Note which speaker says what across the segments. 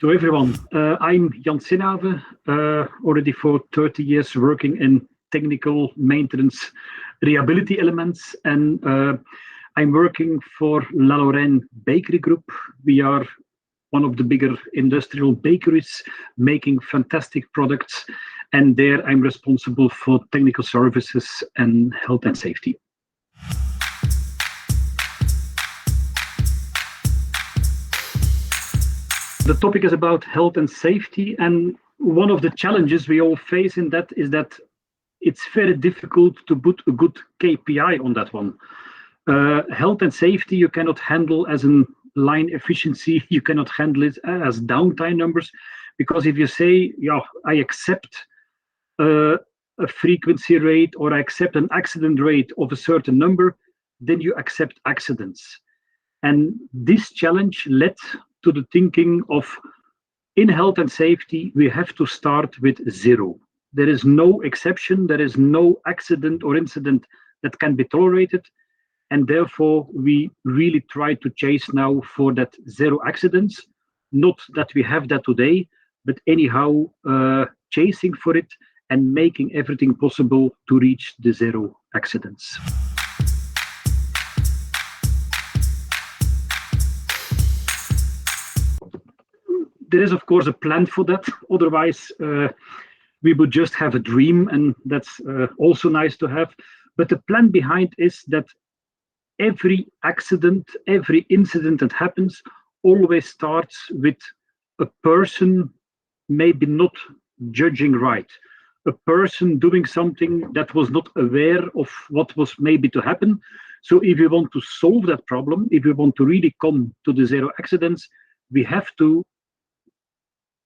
Speaker 1: To everyone, I'm Sinnaeve, already for 30 years working in technical maintenance reliability elements, and I'm working for Lorraine Bakery Group. We are one of the bigger industrial bakeries making fantastic products, and there I'm responsible for technical services and health and safety. The topic is about health and safety, and one of the challenges we all face in that is that it's very difficult to put a good KPI on that one. Health and safety you cannot handle as a line efficiency, you cannot handle it as downtime numbers, because if you say, yeah, I accept a frequency rate or I accept an accident rate of a certain number, then you accept accidents. And this challenge led to the thinking of, in health and safety, we have to start with zero. There is no exception, there is no accident or incident that can be tolerated. And therefore, we really try to chase now for that zero accidents. Not that we have that today, but anyhow, chasing for it and making everything possible to reach the zero accidents. There is, of course, a plan for that. Otherwise, we would just have a dream, and that's also nice to have. But the plan behind is that every accident, every incident that happens always starts with a person maybe not judging right, a person doing something that was not aware of what was maybe to happen. So if we want to solve that problem, if we want to really come to the zero accidents, we have to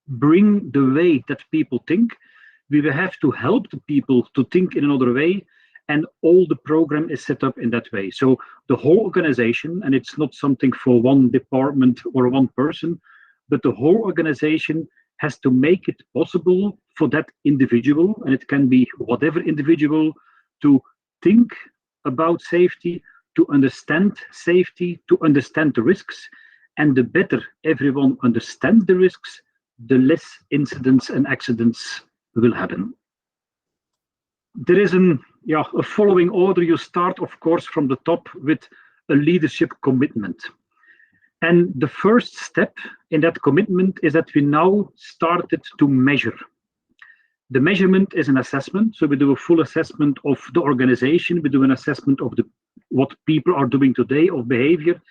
Speaker 1: bring the way that people think. We will have to help the people to think in another way, and all the program is set up in that way. So the whole organization, and it's not something for one department or one person, but the whole organization has to make it possible for that individual, and it can be whatever individual, to think about safety, to understand safety, to understand the risks. And the better everyone understands the risks, the less incidents and accidents will happen. There is a following order. You start, of course, from the top with a leadership commitment. And the first step in that commitment is that we now started to measure. The measurement is an assessment. So we do a full assessment of the organization. We do an assessment of what people are doing today, of behavior.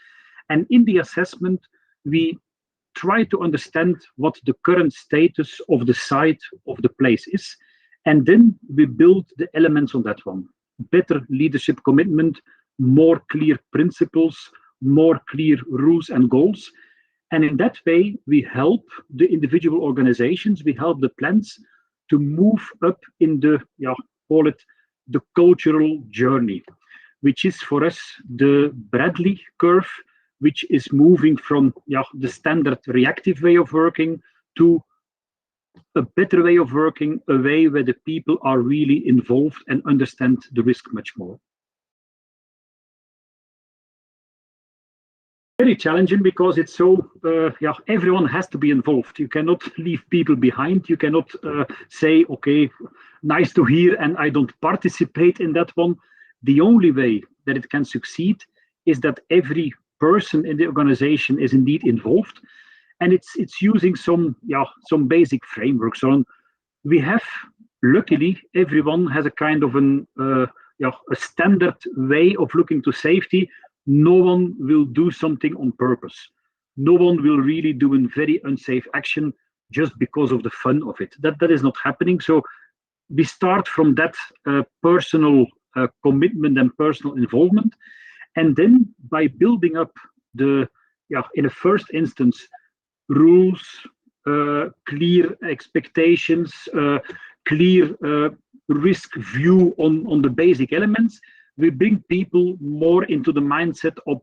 Speaker 1: And in the assessment, we try to understand what the current status of the site of the place is. And then we build the elements on that one. Better leadership commitment, more clear principles, more clear rules and goals. And in that way, we help the individual organizations, we help the plants to move up in the, call it the cultural journey, which is for us the Bradley curve, which is moving from the standard reactive way of working to a better way of working, a way where the people are really involved and understand the risk much more. Very challenging because it's so, everyone has to be involved. You cannot leave people behind. You cannot say, okay, nice to hear, and I don't participate in that one. The only way that it can succeed is that every person in the organization is indeed involved, and it's using some basic frameworks. So we have, luckily, everyone has a kind of a standard way of looking to safety. No one will do something on purpose. No one will really do a very unsafe action just because of the fun of it. That is not happening. So we start from that personal commitment and personal involvement. And then by building up in a first instance, rules, clear expectations, clear risk view on the basic elements, we bring people more into the mindset of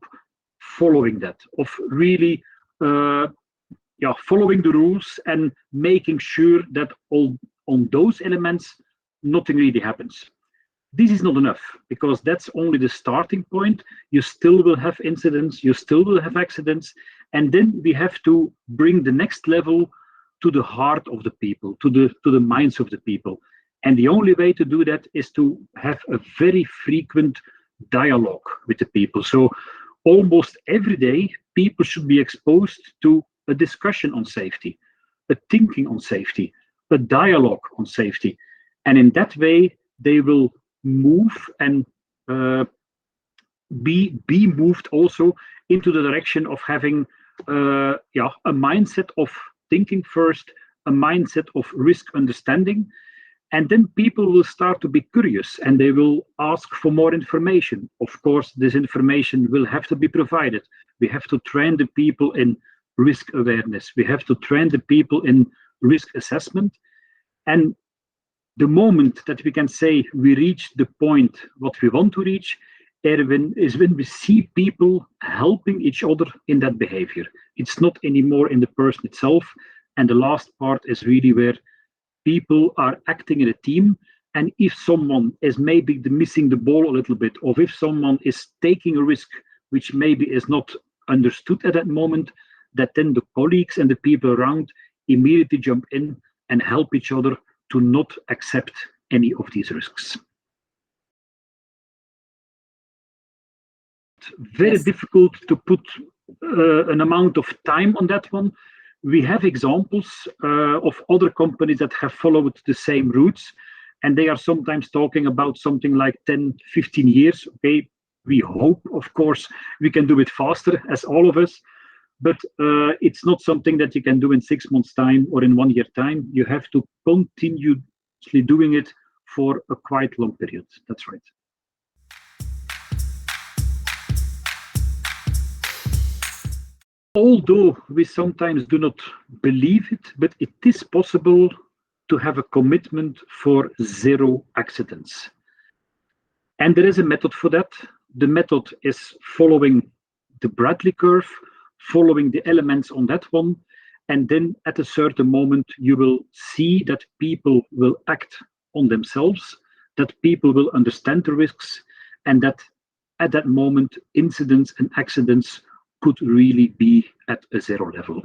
Speaker 1: following that, of really following the rules and making sure that on those elements, nothing really happens. This is not enough, because that's only the starting point. You still will have incidents, you still will have accidents, and then we have to bring the next level to the heart of the people, to the minds of the people. And the only way to do that is to have a very frequent dialogue with the people. So almost every day, people should be exposed to a discussion on safety, a thinking on safety, a dialogue on safety. And in that way, they will move and be moved also into the direction of having a mindset of thinking first, a mindset of risk understanding. And then people will start to be curious and they will ask for more information. Of course, this information will have to be provided. We have to train the people in risk awareness. We have to train the people in risk assessment. And the moment that we can say we reach the point what we want to reach, Erwin, is when we see people helping each other in that behavior. It's not anymore in the person itself. And the last part is really where people are acting in a team. And if someone is maybe missing the ball a little bit, or if someone is taking a risk which maybe is not understood at that moment, that then the colleagues and the people around immediately jump in and help each other to not accept any of these risks. Very difficult to put an amount of time on that one. We have examples of other companies that have followed the same routes, and they are sometimes talking about something like 10, 15 years. Okay, we hope, of course, we can do it faster, as all of us, but it's not something that you can do in 6 months' time or in 1 year time. You have to continuously doing it for a quite long period. That's right. Although we sometimes do not believe it, but it is possible to have a commitment for 0 accidents. And there is a method for that. The method is following the Bradley curve, following the elements on that one. And then at a certain moment, you will see that people will act on themselves, that people will understand the risks, and that at that moment, incidents and accidents could really be at a 0 level.